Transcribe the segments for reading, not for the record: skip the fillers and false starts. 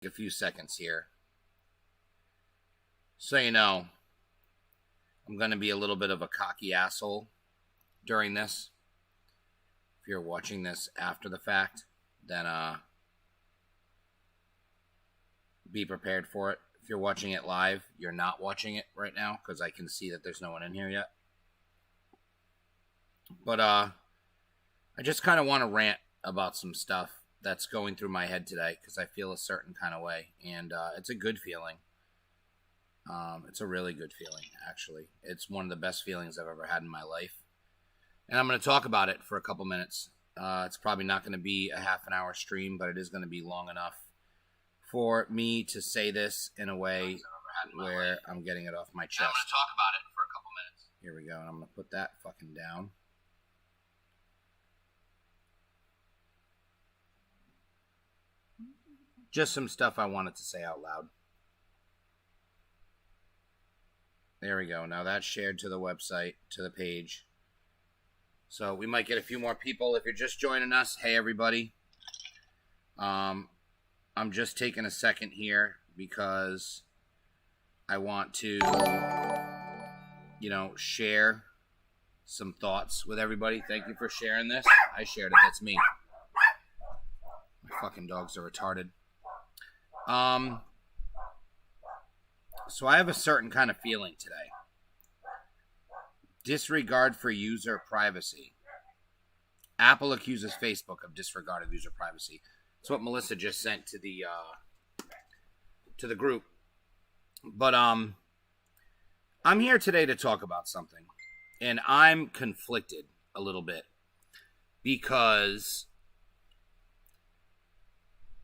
A few seconds here. So you know, I'm going to be a little bit of a cocky asshole during this. If you're watching this after the fact, then be prepared for it. If you're watching it live, you're not watching it right now because I can see that there's no one in here yet. But I just kind of want to rant about some stuff that's going through my head today because I feel a certain kind of way, and it's a good feeling. It's a really good feeling, actually. It's one of the best feelings I've ever had in my life, and I'm going to talk about it for a couple minutes. It's probably not going to be a half an hour stream, but it is going to be long enough for me to say this in a way where I'm getting it off my chest. I'm going to talk about it for a couple minutes. Here we go, and I'm going to put that fucking down. Just some stuff I wanted to say out loud. There we go. Now that's shared to the website, to the page. So we might get a few more people. If you're just joining us, hey everybody. I'm just taking a second here because I want to, share some thoughts with everybody. Thank you for sharing this. I shared it. That's me. My fucking dogs are retarded. So I have a certain kind of feeling today. Disregard for user privacy. Apple accuses Facebook of disregard of user privacy. That's what Melissa just sent to the group. But I'm here today to talk about something, and I'm conflicted a little bit because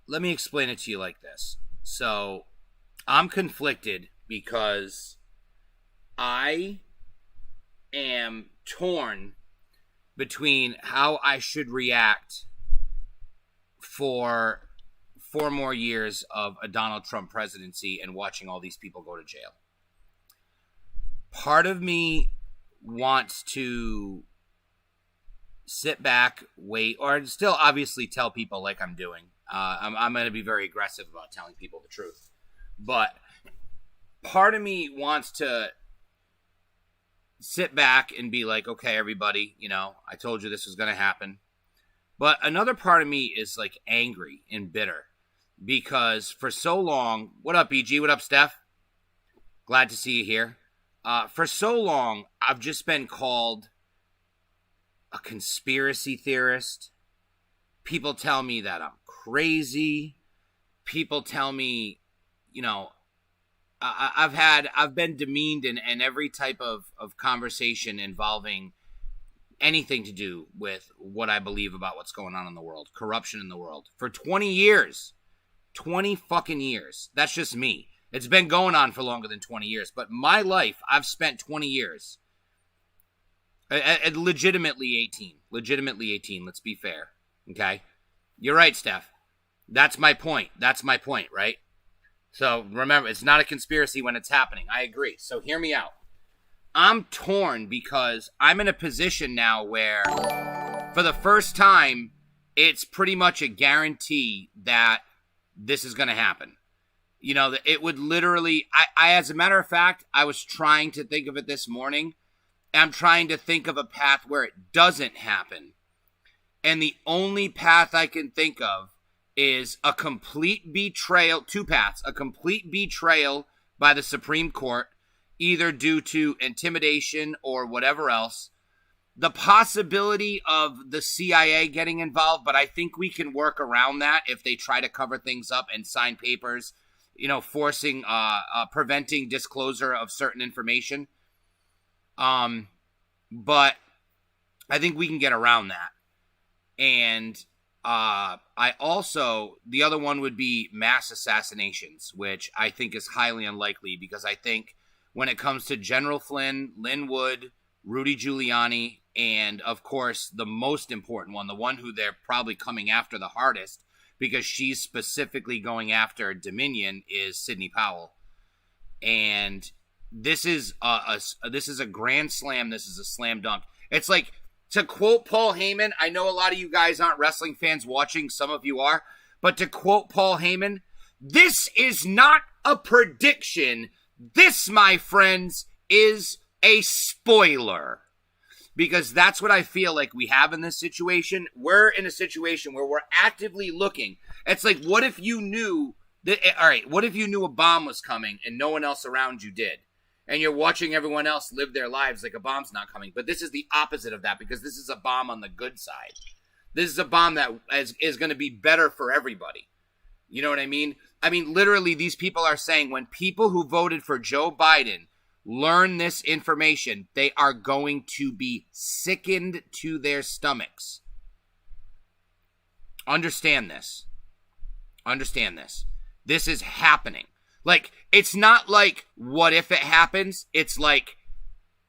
let me explain it to you like this. So I'm conflicted because I am torn between how I should react for 4 more years of a Donald Trump presidency and watching all these people go to jail. Part of me wants to sit back, wait, or still obviously tell people like I'm doing. I'm going to be very aggressive about telling people the truth. But part of me wants to sit back and be like, okay, everybody, I told you this was going to happen. But another part of me is like angry and bitter because for so long, what up, EG? What up, Steph? Glad to see you here. For so long, I've just been called a conspiracy theorist. People tell me that I'm crazy. People tell me, I've been demeaned in every type of conversation involving anything to do with what I believe about what's going on in the world, corruption in the world, for 20 years. 20 fucking years. That's just me. It's been going on for longer than 20 years, but my life, I've spent 20 years. Legitimately 18. Legitimately 18, let's be fair. Okay? You're right, Steph. That's my point. Right? So remember, it's not a conspiracy when it's happening. I agree. So hear me out. I'm torn because I'm in a position now where, for the first time, it's pretty much a guarantee that this is going to happen. It would literally, as a matter of fact, I was trying to think of it this morning. I'm trying to think of a path where it doesn't happen. And the only path I can think of is a complete betrayal, 2 paths, a complete betrayal by the Supreme Court, either due to intimidation or whatever else. The possibility of the CIA getting involved, but I think we can work around that if they try to cover things up and sign papers, forcing, preventing disclosure of certain information. But I think we can get around that. And the other one would be mass assassinations, which I think is highly unlikely because I think when it comes to General Flynn, Lynn Wood, Rudy Giuliani, and of course the most important one, the one who they're probably coming after the hardest because she's specifically going after Dominion, is Sidney Powell. And this is a grand slam. This is a slam dunk. It's like, to quote Paul Heyman, I know a lot of you guys aren't wrestling fans watching. Some of you are. But to quote Paul Heyman, This is not a prediction. This, my friends, is a spoiler. Because that's what I feel like we have in this situation. We're in a situation where we're actively looking. It's like, what if you knew that, all right, what if you knew a bomb was coming and no one else around you did? And you're watching everyone else live their lives like a bomb's not coming. But this is the opposite of that, because this is a bomb on the good side. This is a bomb that is going to be better for everybody. You know what I mean? I mean, literally, these people are saying when people who voted for Joe Biden learn this information, they are going to be sickened to their stomachs. Understand this. Understand this. This is happening. Like, it's not like, what if it happens? It's like,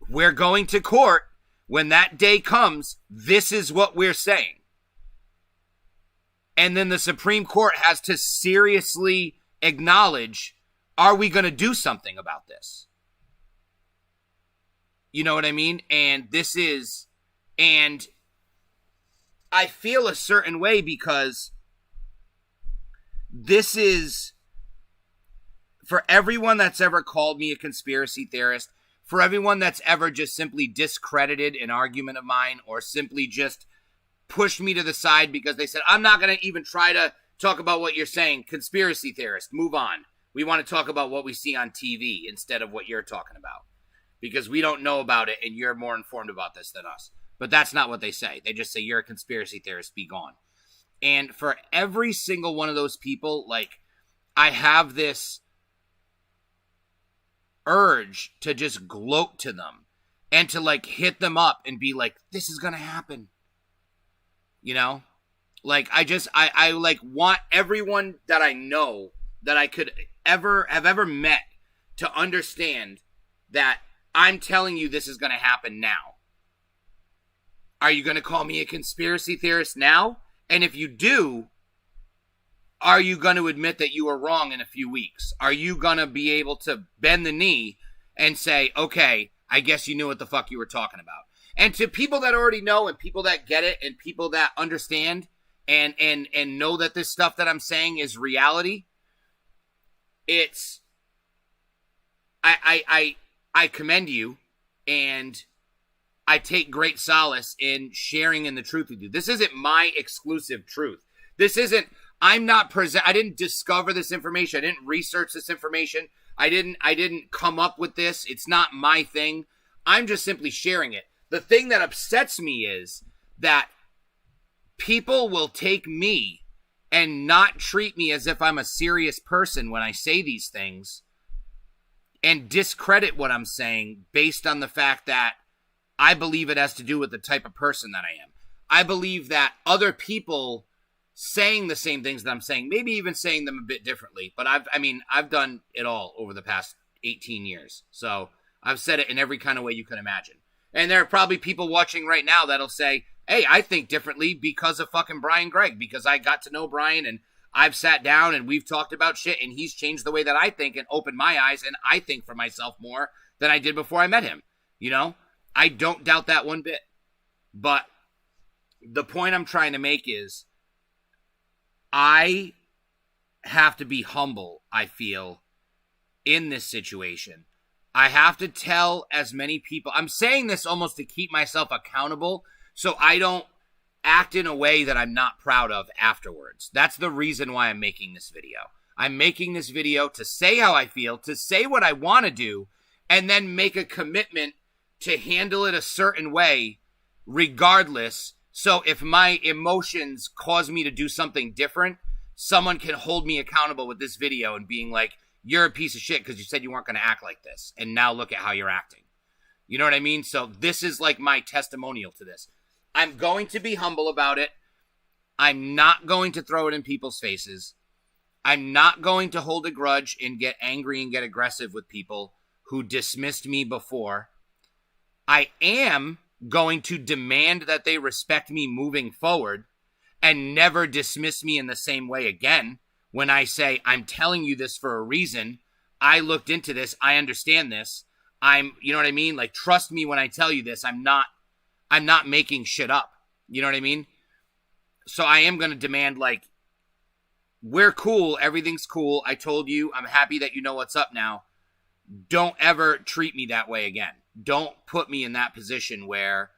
we're going to court. When that day comes, this is what we're saying. And then the Supreme Court has to seriously acknowledge, are we going to do something about this? You know what I mean? And this is, and I feel a certain way because this is, for everyone that's ever called me a conspiracy theorist, for everyone that's ever just simply discredited an argument of mine or simply just pushed me to the side because they said, I'm not going to even try to talk about what you're saying, conspiracy theorist, move on. We want to talk about what we see on TV instead of what you're talking about, because we don't know about it and you're more informed about this than us. But that's not what they say. They just say, you're a conspiracy theorist, be gone. And for every single one of those people, like, I have this urge to just gloat to them and to, like, hit them up and be like, this is going to happen. You know? Like, I like want everyone that I know that I could have ever met to understand that I'm telling you this is going to happen now. Are you going to call me a conspiracy theorist now? And if you do, are you going to admit that you were wrong in a few weeks? Are you going to be able to bend the knee and say, okay, I guess you knew what the fuck you were talking about? And to people that already know and people that get it and people that understand and know that this stuff that I'm saying is reality, it's, I commend you, and I take great solace in sharing in the truth with you. This isn't my exclusive truth. This isn't, I didn't discover this information. I didn't research this information. I didn't come up with this. It's not my thing. I'm just simply sharing it. The thing that upsets me is that people will take me and not treat me as if I'm a serious person when I say these things and discredit what I'm saying based on the fact that I believe it has to do with the type of person that I am. I believe that other people saying the same things that I'm saying, maybe even saying them a bit differently, but I've done it all over the past 18 years. So I've said it in every kind of way you can imagine. And there are probably people watching right now that'll say, hey, I think differently because of fucking Brian Gregg, because I got to know Brian and I've sat down and we've talked about shit and he's changed the way that I think and opened my eyes, and I think for myself more than I did before I met him. You know, I don't doubt that one bit. But the point I'm trying to make is I have to be humble, I feel, in this situation. I have to tell as many people. I'm saying this almost to keep myself accountable so I don't act in a way that I'm not proud of afterwards. That's the reason why I'm making this video. I'm making this video to say how I feel, to say what I want to do, and then make a commitment to handle it a certain way regardless. So if my emotions cause me to do something different, someone can hold me accountable with this video and being like, you're a piece of shit because you said you weren't going to act like this. And now look at how you're acting. You know what I mean? So this is like my testimonial to this. I'm going to be humble about it. I'm not going to throw it in people's faces. I'm not going to hold a grudge and get angry and get aggressive with people who dismissed me before. I am going to demand that they respect me moving forward and never dismiss me in the same way again. When I say, I'm telling you this for a reason, I looked into this, I understand this, you know what I mean? Like, trust me when I tell you this, I'm not making shit up. You know what I mean? So I am going to demand, like, we're cool. Everything's cool. I told you. I'm happy that you know what's up now. Don't ever treat me that way again. Don't put me in that position where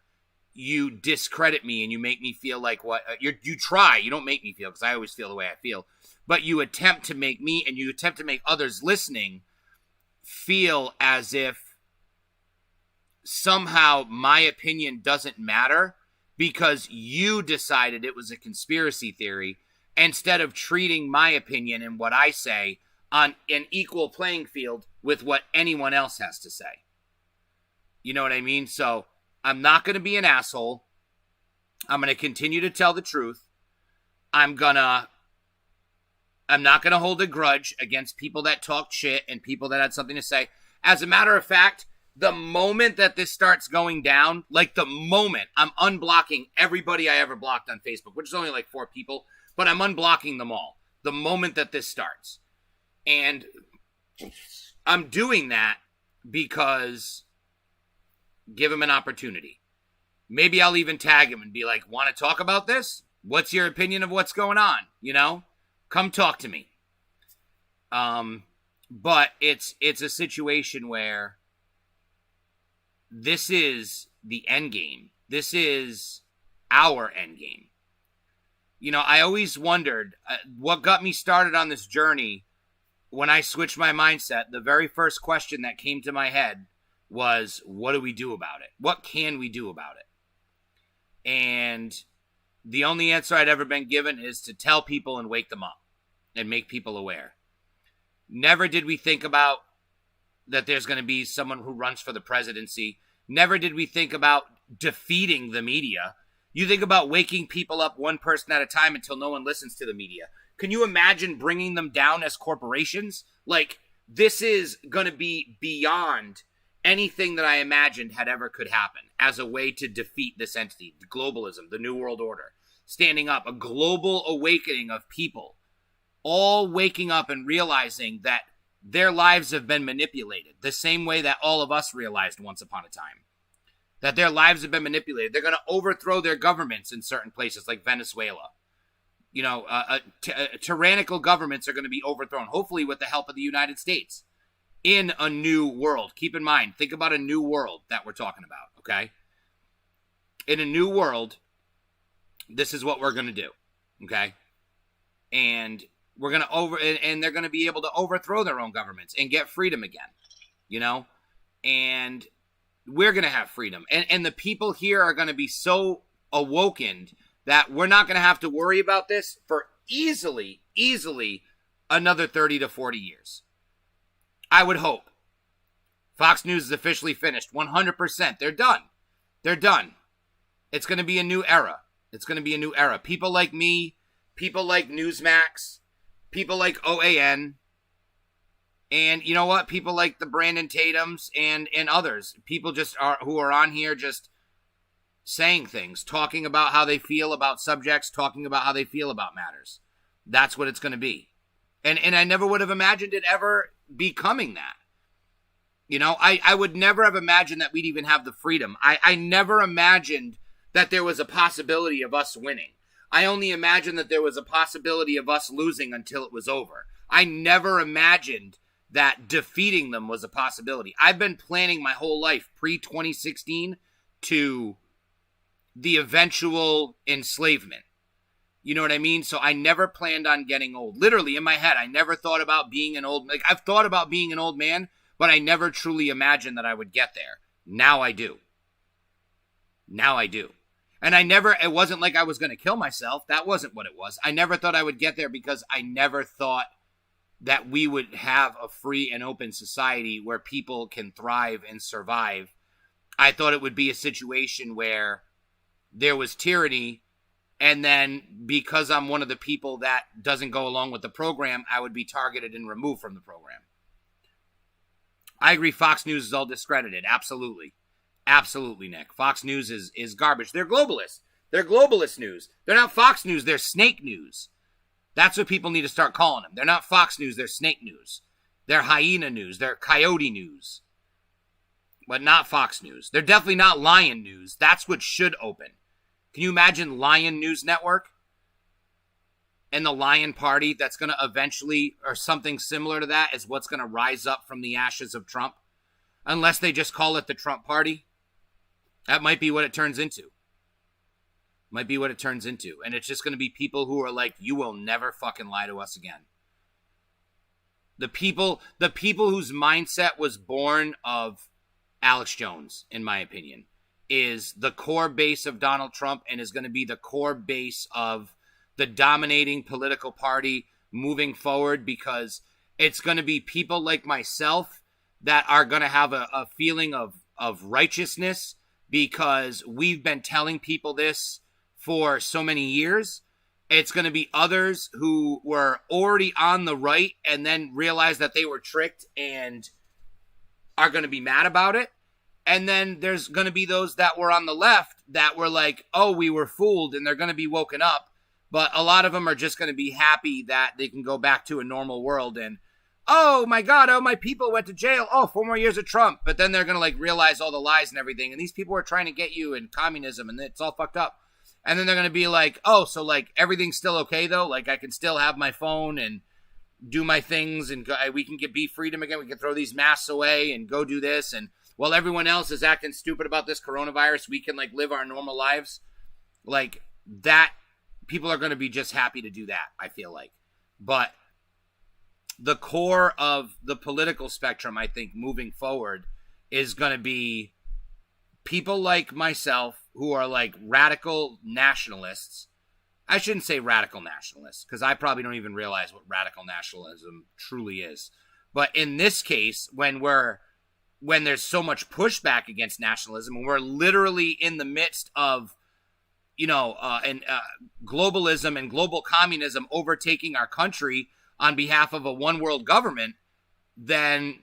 you discredit me and you make me feel like what you try. You don't make me feel, because I always feel the way I feel. But you attempt to make me and you attempt to make others listening feel as if somehow my opinion doesn't matter because you decided it was a conspiracy theory, instead of treating my opinion and what I say on an equal playing field with what anyone else has to say. You know what I mean? So I'm not going to be an asshole. I'm going to continue to tell the truth. I'm not going to hold a grudge against people that talked shit and people that had something to say. As a matter of fact, the moment that this starts going down, like the moment, I'm unblocking everybody I ever blocked on Facebook, which is only like 4 people, but I'm unblocking them all the moment that this starts. And I'm doing that because give him an opportunity. Maybe I'll even tag him and be like, want to talk about this? What's your opinion of what's going on? You know, come talk to me. But it's a situation where this is the end game. This is our end game. You know, I always wondered what got me started on this journey. When I switched my mindset, the very first question that came to my head was, what do we do about it? What can we do about it? And the only answer I'd ever been given is to tell people and wake them up and make people aware. Never did we think about that there's going to be someone who runs for the presidency. Never did we think about defeating the media. You think about waking people up one person at a time until no one listens to the media. Can you imagine bringing them down as corporations? Like, this is going to be beyond anything that I imagined had ever could happen as a way to defeat this entity, globalism, the New World Order. Standing up, a global awakening of people, all waking up and realizing that their lives have been manipulated the same way that all of us realized once upon a time. That their lives have been manipulated. They're going to overthrow their governments in certain places like Venezuela. You know, tyrannical governments are going to be overthrown, hopefully with the help of the United States, in a new world. Keep in mind, think about a new world that we're talking about, okay? In a new world, this is what we're going to do, okay? And we're going to and they're going to be able to overthrow their own governments and get freedom again, you know? And we're going to have freedom. And the people here are going to be so awokened that we're not going to have to worry about this for easily another 30 to 40 years. I would hope. Fox News is officially finished. 100%. They're done. They're done. It's going to be a new era. It's going to be a new era. People like me, people like Newsmax, people like OAN, and you know what? People like the Brandon Tatums and others. People who are on here just saying things, talking about how they feel about subjects, talking about how they feel about matters. That's what it's going to be. And I never would have imagined it ever becoming that. You know, I would never have imagined that we'd even have the freedom. I never imagined that there was a possibility of us winning. I only imagined that there was a possibility of us losing until it was over. I never imagined that defeating them was a possibility. I've been planning my whole life pre-2016 to the eventual enslavement. You know what I mean? So I never planned on getting old. Literally, in my head, I never thought about being an old... Like, I've thought about being an old man, but I never truly imagined that I would get there. Now I do. Now I do. And it wasn't like I was going to kill myself. That wasn't what it was. I never thought I would get there because I never thought that we would have a free and open society where people can thrive and survive. I thought it would be a situation where there was tyranny, and then because I'm one of the people that doesn't go along with the program, I would be targeted and removed from the program. I agree Fox News is all discredited. Absolutely. Absolutely, Nick. Fox News is garbage. They're globalists. They're globalist news. They're not Fox News. They're snake news. That's what people need to start calling them. They're not Fox News. They're snake news. They're hyena news. They're coyote news. But not Fox News. They're definitely not Lion News. That's what should open. Can you imagine Lion News Network? and the Lion Party that's going to eventually, or something similar to that, is what's going to rise up from the ashes of Trump. Unless they just call it the Trump Party. That might be what it turns into. Might be what it turns into. And it's just going to be people who are like, you will never fucking lie to us again. The people whose mindset was born of Alex Jones, in my opinion, is the core base of Donald Trump and is going to be the core base of the dominating political party moving forward, because it's going to be people like myself that are going to have a feeling of righteousness, because we've been telling people this for so many years. It's going to be others who were already on the right and then realized that they were tricked and are going to be mad about it. And then there's going to be those that were on the left that were like, oh, we were fooled, and they're going to be woken up. But a lot of them are just going to be happy that they can go back to a normal world and, oh my God, oh, my people went to jail. Oh, 4 more years of Trump. But then they're going to like realize all the lies and everything. And these people are trying to get you in communism, and it's all fucked up. And then they're going to be like, oh, so like everything's still okay though? Like I can still have my phone and do my things, and we can be freedom again. We can throw these masks away and go do this. And while everyone else is acting stupid about this coronavirus, we can like live our normal lives. Like that, people are going to be just happy to do that, I feel like. But the core of the political spectrum, I think, moving forward is going to be people like myself who are like radical nationalists. I shouldn't say radical nationalists, because I probably don't even realize what radical nationalism truly is. But in this case, when there's so much pushback against nationalism, and we're literally in the midst of, globalism and global communism overtaking our country on behalf of a one world government, then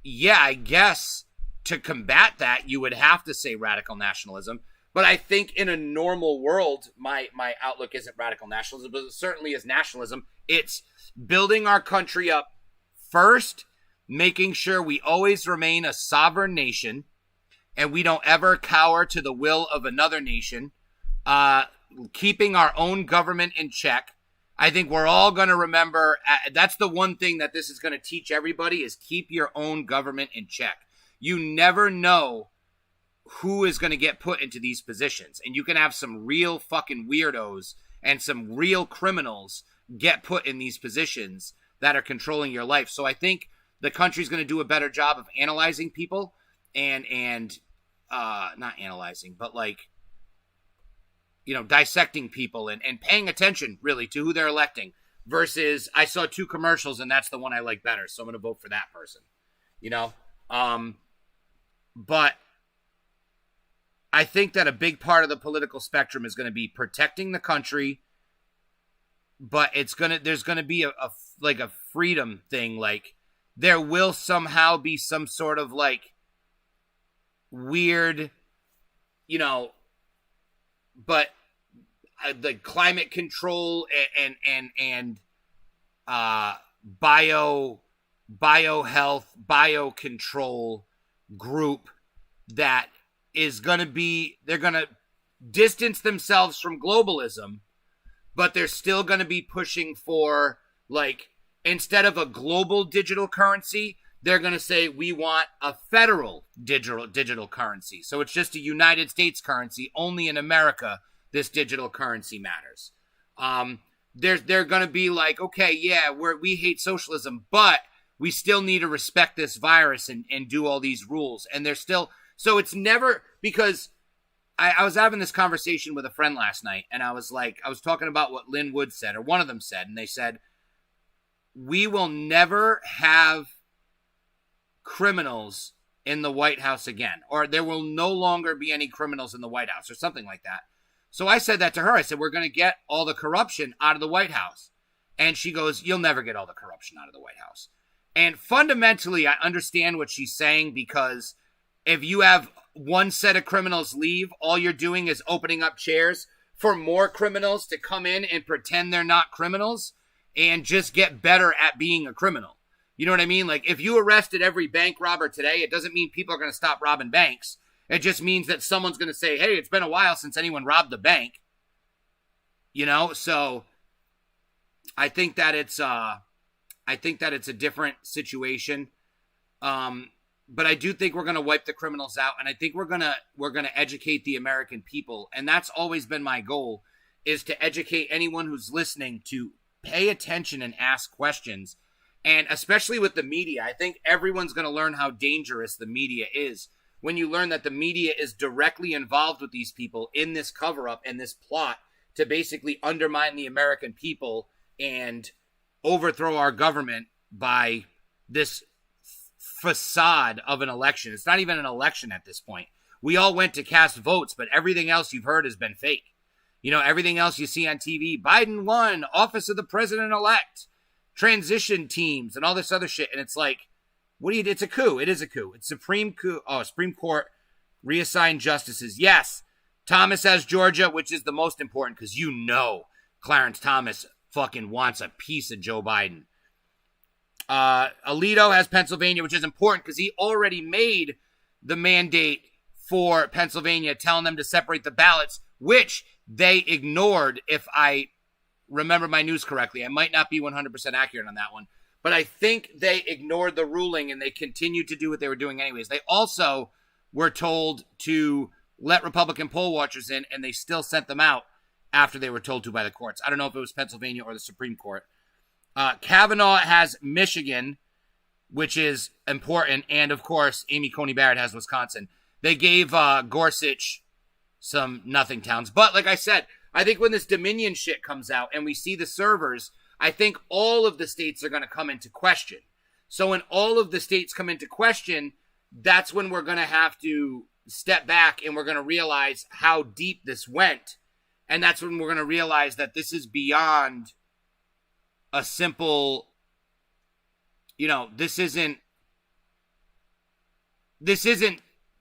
yeah, I guess to combat that, you would have to say radical nationalism. But I think in a normal world, my outlook isn't radical nationalism, but it certainly is nationalism. It's building our country up first, making sure we always remain a sovereign nation and we don't ever cower to the will of another nation, keeping our own government in check. I think we're all going to remember, that's the one thing that this is going to teach everybody, is keep your own government in check. You never know who is going to get put into these positions. And you can have some real fucking weirdos and some real criminals get put in these positions that are controlling your life. So I think the country's going to do a better job of analyzing people and not analyzing, but like, dissecting people and paying attention really to who they're electing, versus I saw 2 commercials and that's the one I like better, so I'm going to vote for that person, but I think that a big part of the political spectrum is going to be protecting the country, but there's going to be a freedom thing. Like there will somehow be some sort of like weird, but the climate control and bio health, bio control group that is going to be, they're going to distance themselves from globalism, but they're still going to be pushing for, like, instead of a global digital currency, they're going to say we want a federal digital currency. So it's just a United States currency. Only in America this digital currency matters. They're going to be like, okay, yeah, we hate socialism, but we still need to respect this virus and do all these rules. And they're still, so it's never, because I was having this conversation with a friend last night, and I was talking about what Lynn Wood said, or one of them said, and they said, we will never have criminals in the White House again, or there will no longer be any criminals in the White House, or something like that. So I said that to her. I said, we're going to get all the corruption out of the White House. And she goes, you'll never get all the corruption out of the White House. And fundamentally, I understand what she's saying, because if you have one set of criminals leave, all you're doing is opening up chairs for more criminals to come in and pretend they're not criminals and just get better at being a criminal. You know what I mean? Like, if you arrested every bank robber today, it doesn't mean people are going to stop robbing banks. It just means that someone's going to say, hey, it's been a while since anyone robbed the bank. So I think that it's a different situation. But I do think we're going to wipe the criminals out, and I think we're going to educate the American people, and that's always been my goal, is to educate anyone who's listening to pay attention and ask questions. And especially with the media, I think everyone's going to learn how dangerous the media is when you learn that the media is directly involved with these people in this cover-up and this plot to basically undermine the American people and overthrow our government by this facade of an election. It's not even an election at this point. We all went to cast votes, but everything else you've heard has been fake. You know, everything else you see on TV, Biden won, office of the president-elect, transition teams, and all this other shit. And it's like, it's a coup. It is a coup. It's Supreme Court reassigned justices. Yes, Thomas has Georgia, which is the most important because you know Clarence Thomas fucking wants a piece of Joe Biden. Alito has Pennsylvania, which is important because he already made the mandate for Pennsylvania, telling them to separate the ballots, which they ignored, if I remember my news correctly. I might not be 100% accurate on that one, but I think they ignored the ruling and they continued to do what they were doing anyways. They also were told to let Republican poll watchers in, and they still sent them out after they were told to by the courts. I don't know if it was Pennsylvania or the Supreme Court. Kavanaugh has Michigan, which is important, and of course, Amy Coney Barrett has Wisconsin. They gave Gorsuch some nothing towns. But like I said, I think when this Dominion shit comes out and we see the servers, I think all of the states are going to come into question. So when all of the states come into question, that's when we're going to have to step back and we're going to realize how deep this went. And that's when we're going to realize that this is beyond a simple, this isn't,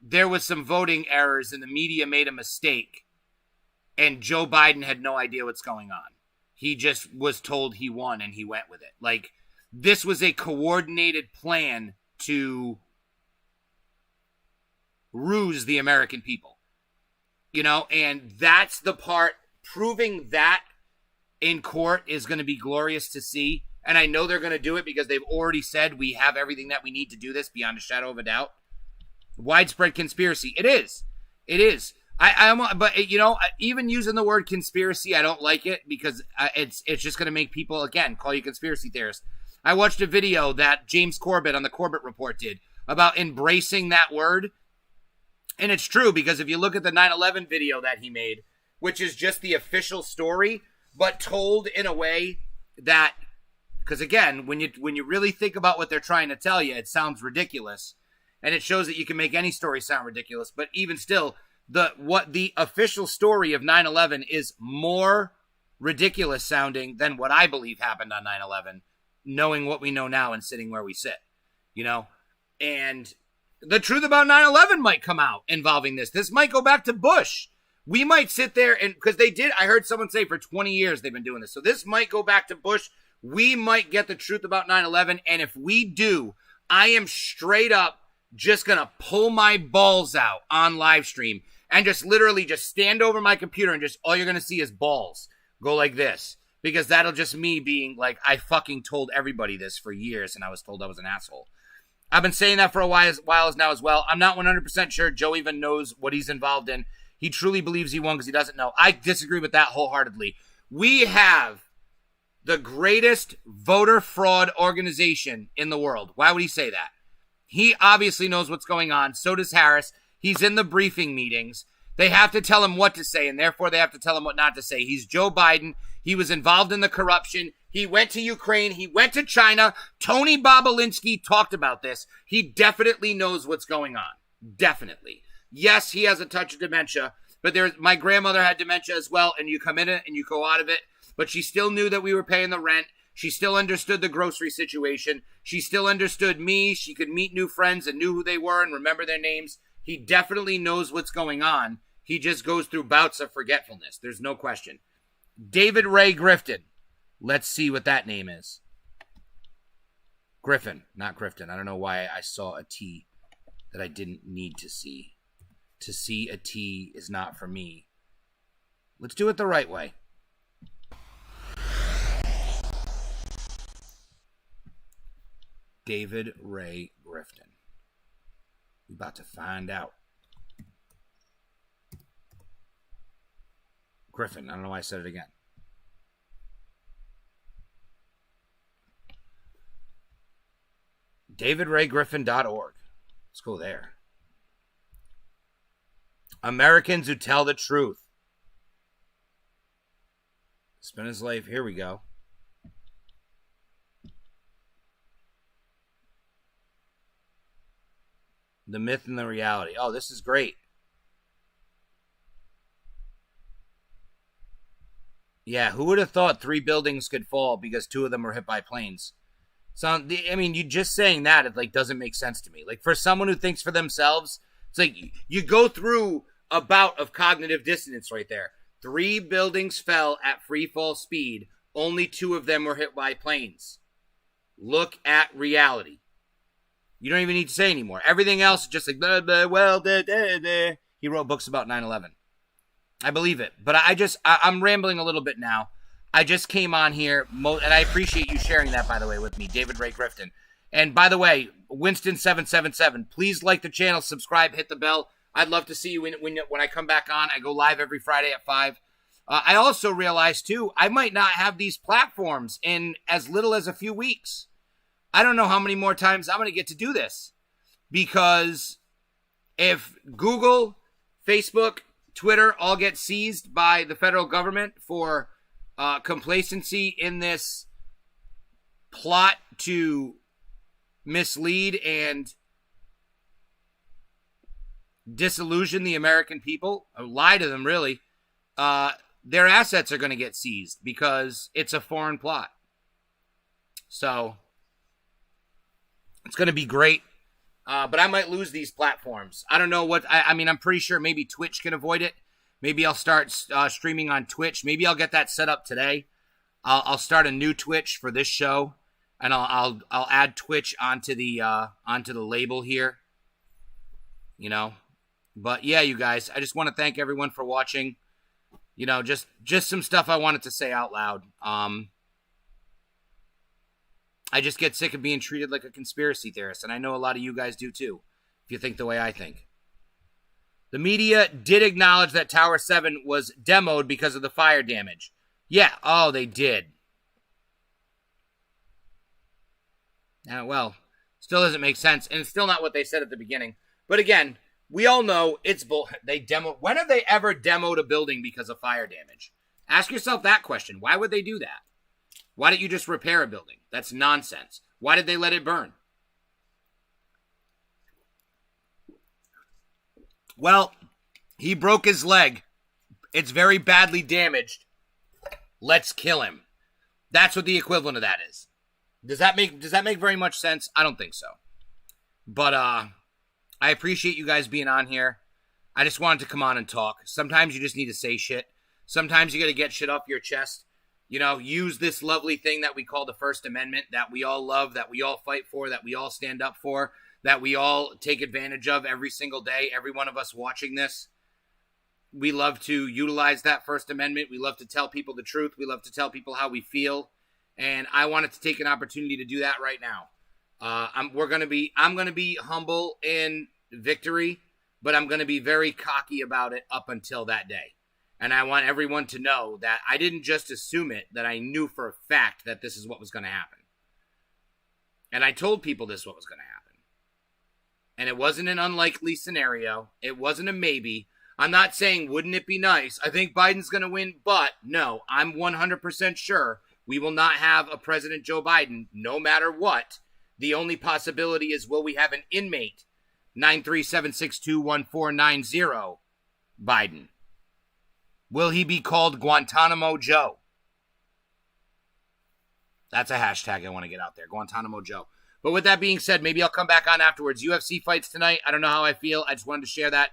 there was some voting errors and the media made a mistake and Joe Biden had no idea what's going on. He just was told he won and he went with it. Like, this was a coordinated plan to ruse the American people, and that's the part. Proving that in court is going to be glorious to see. And I know they're going to do it because they've already said we have everything that we need to do this beyond a shadow of a doubt. Widespread conspiracy. It is. But even using the word conspiracy, I don't like it because it's just going to make people, again, call you conspiracy theorists. I watched a video that James Corbett on the Corbett Report did about embracing that word. And it's true because if you look at the 9/11 video that he made, which is just the official story, but told in a way that, because again, when you really think about what they're trying to tell you, it sounds ridiculous. And it shows that you can make any story sound ridiculous. But even still, the official story of 9/11 is more ridiculous sounding than what I believe happened on 9/11, knowing what we know now and sitting where we sit, And the truth about 9/11 might come out involving this. This might go back to Bush. We might sit there and, because I heard someone say for 20 years they've been doing this. So this might go back to Bush. We might get the truth about 9/11. And if we do, I am straight up just going to pull my balls out on live stream and just literally just stand over my computer and just all you're going to see is balls go like this. Because that'll just me being like, I fucking told everybody this for years and I was told I was an asshole. I've been saying that for a while now as well. I'm not 100% sure Joe even knows what he's involved in. He truly believes he won because he doesn't know. I disagree with that wholeheartedly. We have the greatest voter fraud organization in the world. Why would he say that? He obviously knows what's going on. So does Harris. He's in the briefing meetings. They have to tell him what to say, and therefore they have to tell him what not to say. He's Joe Biden. He was involved in the corruption. He went to Ukraine. He went to China. Tony Bobolinsky talked about this. He definitely knows what's going on. Definitely. Yes, he has a touch of dementia, but my grandmother had dementia as well, and you come in it and you go out of it, but she still knew that we were paying the rent. She still understood the grocery situation. She still understood me. She could meet new friends and knew who they were and remember their names. He definitely knows what's going on. He just goes through bouts of forgetfulness. There's no question. David Ray Griffin. Let's see what that name is. Griffin, not Grifton. I don't know why I saw a T that I didn't need to see. To see a T is not for me. Let's do it the right way. David Ray Griffin? We're about to find out. Griffin. I don't know why I said it again. DavidRayGriffin.org. Let's go there. Americans Who Tell the Truth. Spin his life. Here we go. The myth and the reality. Oh, this is great. Yeah, who would have thought 3 buildings could fall because 2 of them were hit by planes? So, I mean, you just saying that, it like doesn't make sense to me. Like, for someone who thinks for themselves, it's like you go through a bout of cognitive dissonance right there. 3 buildings fell at free fall speed. Only 2 of them were hit by planes. Look at reality. You don't even need to say anymore. Everything else is just like, blah, blah, well, da, da, da. He wrote books about 9/11. I believe it. But I'm rambling a little bit now. I just came on here, and I appreciate you sharing that, by the way, with me, David Ray Griffin. And by the way, Winston777, please like the channel, subscribe, hit the bell. I'd love to see you when I come back on. I go live every Friday at 5. I also realized, too, I might not have these platforms in as little as a few weeks. I don't know how many more times I'm going to get to do this. Because if Google, Facebook, Twitter all get seized by the federal government for complacency in this plot to mislead and disillusion the American people, or lie to them really, their assets are going to get seized because it's a foreign plot. So it's going to be great. But I might lose these platforms. I don't know what, I mean, I'm pretty sure maybe Twitch can avoid it. Maybe I'll start streaming on Twitch. Maybe I'll get that set up today. I'll start a new Twitch for this show, and I'll add Twitch onto the label here. You know, but yeah, you guys, I just want to thank everyone for watching. You know, just some stuff I wanted to say out loud. I just get sick of being treated like a conspiracy theorist, and I know a lot of you guys do too, if you think the way I think. The media did acknowledge that Tower 7 was demoed because of the fire damage. Yeah, oh, they did. Well, still doesn't make sense, and it's still not what they said at the beginning. But again, we all know it's bull. When have they ever demoed a building because of fire damage? Ask yourself that question. Why would they do that? Why didn't you just repair a building? That's nonsense. Why did they let it burn? Well, he broke his leg. It's very badly damaged. Let's kill him. That's what the equivalent of that is. Does that make very much sense? I don't think so. But I appreciate you guys being on here. I just wanted to come on and talk. Sometimes you just need to say shit. Sometimes you got to get shit off your chest. You know, use this lovely thing that we call the First Amendment, that we all love, that we all fight for, that we all stand up for, that we all take advantage of every single day, every one of us watching this. We love to utilize that First Amendment. We love to tell people the truth. We love to tell people how we feel. And I wanted to take an opportunity to do that right now. I'm going to be humble in victory, but I'm going to be very cocky about it up until that day. And I want everyone to know that I didn't just assume it, that I knew for a fact that this is what was going to happen. And I told people this is what was going to happen. And it wasn't an unlikely scenario. It wasn't a maybe. I'm not saying, wouldn't it be nice? I think Biden's going to win, but no, I'm 100% sure we will not have a President Joe Biden no matter what. The only possibility is, will we have an inmate 937621490 Biden? Will he be called Guantanamo Joe? That's a hashtag I want to get out there, Guantanamo Joe. But with that being said, maybe I'll come back on afterwards. UFC fights tonight. I don't know how I feel. I just wanted to share that.